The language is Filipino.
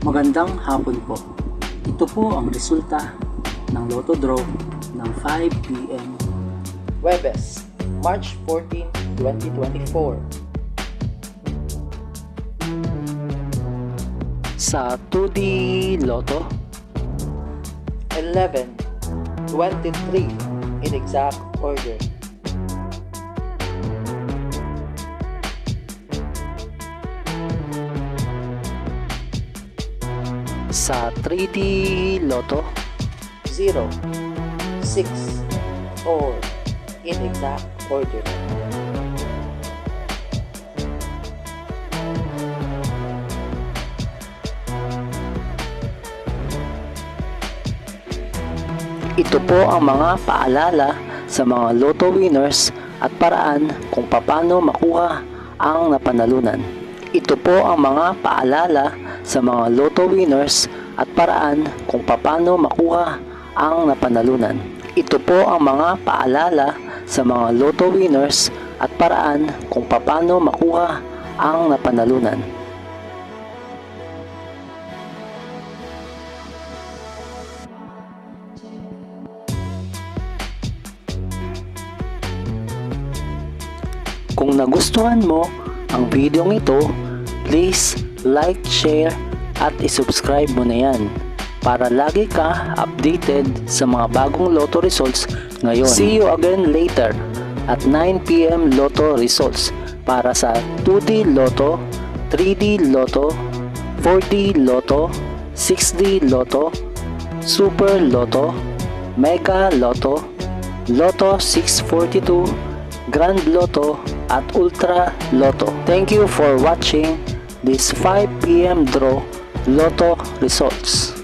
Magandang hapon po. Ito po ang resulta ng Lotto Draw ng 5 p.m. Huwebes, March 14, 2024. Sa 2D Lotto, 11, 23 in exact order. sa 3D Lotto, 0, 6, 4 in exact order. ito po ang mga paalala sa mga Lotto winners at paraan kung paano makuha ang napanalunan. Ito po ang mga paalala sa mga Lotto winners at paraan kung paano makuha ang napanalunan. Ito po ang mga paalala sa mga Lotto winners at paraan kung paano makuha ang napanalunan. Kung nagustuhan mo ang video ito, please like, share at isubscribe mo na yan para lagi ka updated sa mga bagong Lotto results ngayon. See you again later at 9 p.m. Lotto results para sa 2D Lotto, 3D Lotto, 4D Lotto, 6D Lotto, Super Lotto, Mega Lotto, Lotto 642, Grand Lotto at Ultra Lotto. Thank you for watching this 5 p.m. draw Lotto results.